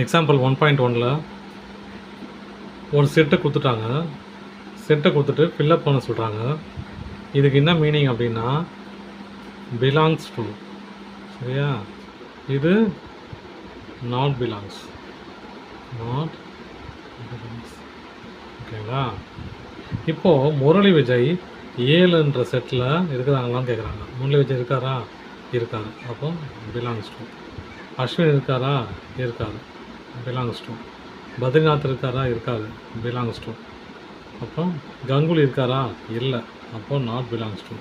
Example 1.1ல் ஒரு செட்டை கொடுத்துட்டாங்க. செட்டை கொடுத்துட்டு ஃபில்அப் பண்ண சொல்கிறாங்க. இதுக்கு என்ன மீனிங் அப்படின்னா பிலாங்ஸ் டு, சரியா? இது நாட் பிலாங்ஸ், ஓகேங்களா? இப்போது முரளி விஜய் 7ன்ற செட்டில் இருக்கிறாங்களான்னு கேட்குறாங்க. முரளி விஜய் இருக்காரா? இருக்காரு. அப்போ பிலாங்ஸ் டு. அஸ்வின் இருக்காரா? இருக்காரு. Belongs to. பத்ரிநாத் இருக்காரா? இருக்காரு. Belongs to. அப்புறம் கங்குலி இருக்காரா? இல்லை. அப்போ நாட் பிலாங்ஸ் டு.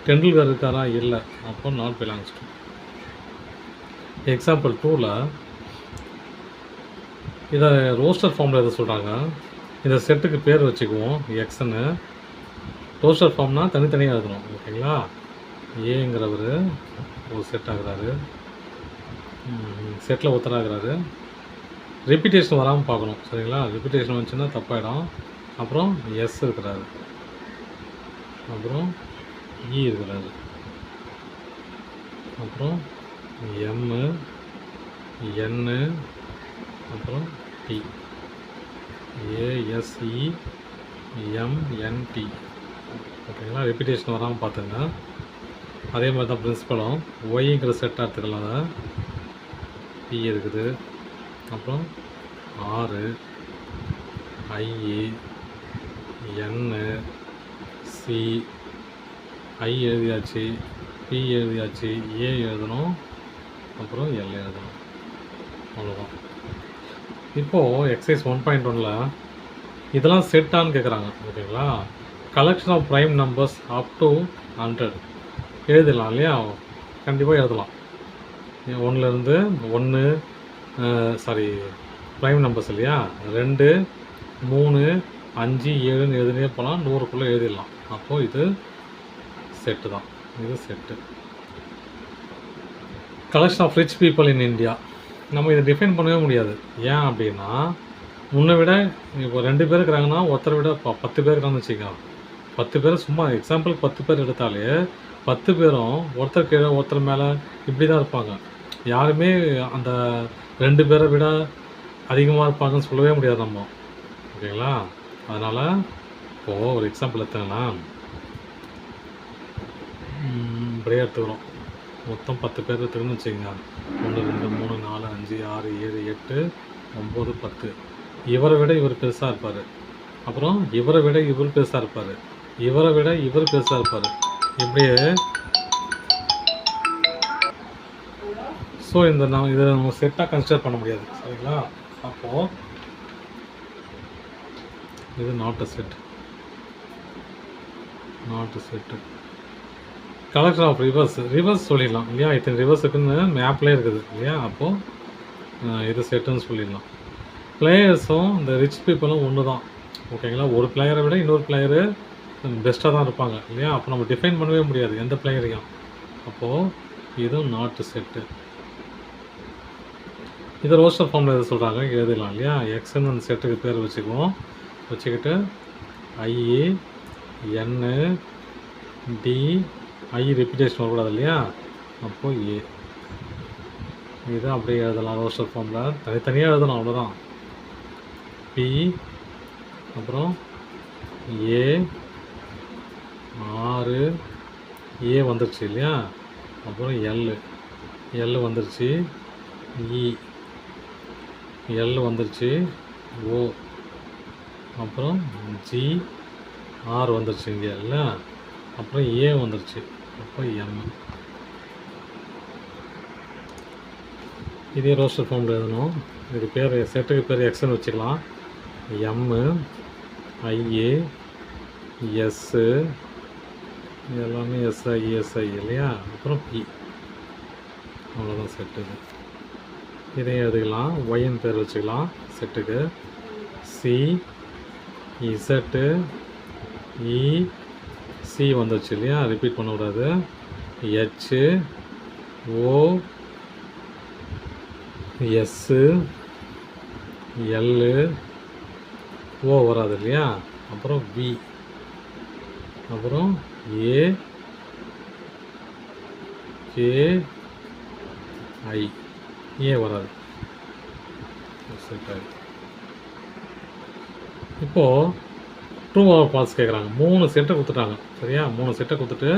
டெண்டுல்கர் இருக்காரா? இல்லை. அப்போ நாட் பிலாங்ஸ் டு. எக்ஸாம்பிள் 2ல் இதை ரோஸ்டர் ஃபார்மில் எதை சொல்கிறாங்க? இந்த செட்டுக்கு பேர் வச்சுக்குவோம் எக்ஸ்ன்னு. ரோஸ்டர் ஃபார்ம்னா தனித்தனியாக எழுதணும், ஓகேங்களா? ஏங்கிறவர் ஒரு செட் ஆகுறாரு, செட்டில் ஒருத்தராகிறாரு. ரிப்பீட்டேஷன் வராமல் பார்க்கணும், சரிங்களா? ரிப்பீட்டேஷன் வந்துச்சுன்னா தப்பாயிடும். அப்புறம் எஸ் இருக்கிறாரு, அப்புறம் இ இருக்கிறாரு, அப்புறம் எம்மு, என்னு, அப்புறம் டி. ஏஎஸ்இ எம்என்டி, ஓகேங்களா? ரிப்பீட்டேஷன் வராமல் பார்த்துங்க. அதே மாதிரி தான் பிரின்சிபலும். ஒய்ங்கிற செட்டாக எடுத்துக்கலாம். அதை பி இருக்குது, அப்புறம் ஆறு, ஐஇ, என்னு, சி. ஐ எழுதியாச்சு, பி எழுதியாச்சு, ஏ எழுதணும், அப்புறம் எல் எழுதணும். அவ்வளோதான். இப்போது எக்ஸசைஸ் 1.1ல் இதெல்லாம் செட்டான்னு கேட்குறாங்க, ஓகேங்களா? Collection of prime numbers up to 100 எழுதலாம் இல்லையா? கண்டிப்பாக எழுதலாம். 1லேருந்து 1 ப்ரைம் நம்பர்ஸ் இல்லையா? 2, 3, 5, 7ன்னு எழுதினே போகலாம். 100க்குள்ளே எழுதிடலாம். அப்போது இது செட்டு தான். இது set. Collection of rich people in India நம்ம இதை டிஃபைன் பண்ணவே முடியாது. ஏன் அப்படின்னா முன்னை விட இப்போ 2 பேர் இருக்கிறாங்கன்னா ஒருத்தரை விட 10 பேர் இருக்கிறாங்கன்னு வச்சுக்கோங்க. 10 பேர் சும்மா எக்ஸாம்பிளுக்கு 10 பேர் எடுத்தாலே 10 பேரும் ஒருத்தர் கீழே ஒருத்தர் மேலே இப்படி தான் இருப்பாங்க. யாருமே அந்த 2 பேரை விட அதிகமாக இருப்பாங்கன்னு சொல்லவே முடியாது நம்ம, ஓகேங்களா? அதனால் இப்போது ஒரு எக்ஸாம்பிள் எடுத்துங்கன்னா இப்படியே எடுத்துக்கிறோம். மொத்தம் 10 பேர் எடுத்துக்கணும்னு வச்சுக்கோங்க. 1, 2, 3, 4, 5, 6, 7, 8, 9, 10. இவரை விட இவர் பெருசாக இருப்பார். அப்புறம் இவரை விட இவர் பெருசாக இருப்பார். இவரை விட இவர் பெருசாக இருப்பார். இப்படியே ஸோ இதை நம்ம செட்டாக கன்சிடர் பண்ண முடியாது, சரிங்களா? அப்போது இது not a set. Collection of rivers சொல்லிடலாம் இல்லையா? இத்தனை ரிவர்ஸ் இருக்குன்னு மேப்லேயே இருக்குது இல்லையா? அப்போது இது செட்டுன்னு சொல்லிடலாம். பிளேயர்ஸும் இந்த ரிச் பீப்புளும் ஒன்று தான், ஓகேங்களா? ஒரு பிளேயரை விட இன்னொரு பிளேயரு பெஸ்ட்டாக தான் இருப்பாங்க இல்லையா? அப்போ நம்ம டிஃபைன் பண்ணவே முடியாது எந்த பிளேயரையும். அப்போது இதுவும் நாட் செட்டு. இதை ரோஸ்டர் ஃபார்மில் எது சொல்கிறாங்க எழுதிடலாம் இல்லையா? எக்ஸ்ன்னு அந்த செட்டுக்கு பேர் வச்சுக்குவோம். வச்சுக்கிட்டு ஐஏ, என்னு, டி, ஐ ரிப்பீட்டேஷன் வரக்கூடாது இல்லையா? அப்போது ஏ. இது அப்படியே எழுதலாம் ரோஸ்டர் ஃபார்மில். தனித்தனியாக எழுதலாம், அவ்வளோதான். பி, அப்புறம் ஏ, 6, ஏ வந்துருச்சு இல்லையா? அப்புறம் எல் வந்துருச்சு, இ, எல் வந்துருச்சு, ஓ, அப்புறம் ஜி, ஆர் வந்துருச்சு இங்கே இல்லை? அப்புறம் ஏ வந்துருச்சு, அப்போ எம். இதே ரோஸ்டர் ஃபார்மில் எழுதணும். இதுக்கு பேர் செட்டுக்கு பேர் எக்ஸ்ன்னு வச்சுக்கலாம். எம்மு, ஐஏ, எஸ்ஸு, எல்லாமே எஸ்ஐ இல்லையா? அப்புறம் பி. அவ்வளோதான் செட்டு. இதையும் எழுதிக்கலாம். ஒய்ன்னு பேர் வச்சுக்கலாம் செட்டுக்கு. சி, இசட்டு, இ, சி வந்துச்சு இல்லையா? ரிப்பீட் பண்ணக்கூடாது. ஹெச்சு, ஓ, எஸ்ஸு, எல்லு, ஓ வராது இல்லையா? அப்புறம் வி, அப்புறம் ஏ, கே, ஐ, ஏ வராது. செட் ஆகிடும். இப்போது ட்ரூ ஆர் ஃபால்ஸ் கேட்குறாங்க. 3 செட்டை கொடுத்துட்டாங்க. சரியா? 3 செட்டை கொடுத்துட்டு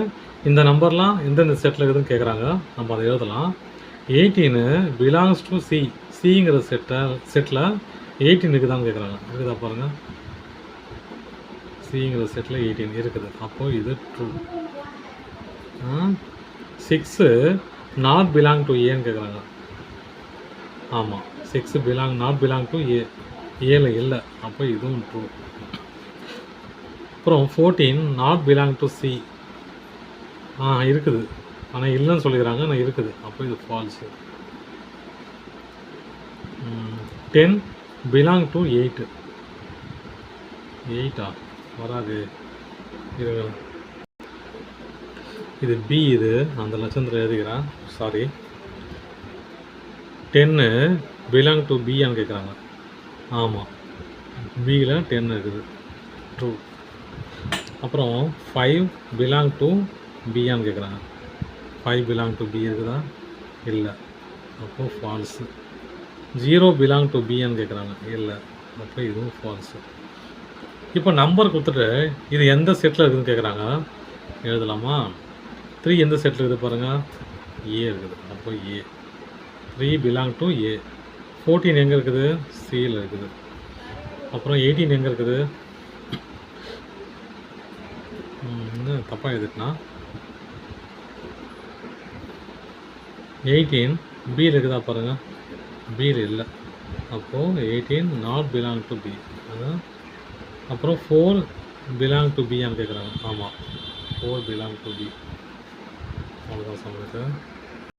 இந்த நம்பர்லாம் எந்தெந்த செட்டில் இருக்குதுன்னு கேட்குறாங்க. நம்ம அதை எழுதலாம். 18 பிலாங்ஸ் டு சி. சிங்கிற செட்டில் 18 இருக்குதான்னு கேட்குறாங்க. இருக்குதா பாருங்கள். சிங்கிற செட்டில் 18 இருக்குது. அப்போது இது ட்ரூ. 6 நாட் பிலாங் டு ஏன்னு கேட்குறாங்க. ஆமாம், 6 நாட் பிலாங் டு ஏ. ஏல இல்லை. அப்போ இதுவும் ட்ரூ. அப்புறம் 14 நாட் பிலாங் டு சி. இருக்குது, ஆனால் இல்லைன்னு சொல்லிக்கிறாங்க. ஆனால் இருக்குது. அப்போ இது ஃபால்ஸு. 10 belong to 8. 8 வராது. இது பி. இது அந்த லட்சத்தில் எழுதிக்கிறேன். சாரி. 10 பிலாங் டு பியான்னு கேட்குறாங்க. ஆமாம், பியில் 10 இருக்குது. ட்ரூ. அப்புறம் 5 பிலாங் டு பியான்னு கேட்குறாங்க. 5 பிலாங் டு பி இருக்குதா? இல்லை. அப்போது ஃபால்ஸு. 0 பிலாங் டு பியான்னு கேட்குறாங்க. இல்லை. அப்போ இதுவும் ஃபால்ஸு. இப்போ நம்பர் கொடுத்துட்டு இது எந்த செட்டில் இருக்குதுன்னு கேட்குறாங்க. எழுதலாமா? 3 எந்த செட்டில் இருக்குது பாருங்கள். ஏ இருக்குது. அப்போ ஏ. 3 பிலாங் டு ஏ. 14 எங்கே இருக்குது? சியில் இருக்குது. அப்புறம் 18 எங்கே இருக்குது? இன்னும் தப்பாக எழுதிட்டுனா 18 பியில் இருக்குதா பாருங்கள். பியில் இல்லை. அப்போது 18 நாட் பிலாங் டு பி. அப்புறம் 4 பிலாங் டு பியான்னு கேட்குறாங்க. ஆமாம், 4 பிலாங் டு பி. அவ்வளோதான் சமயத்தை.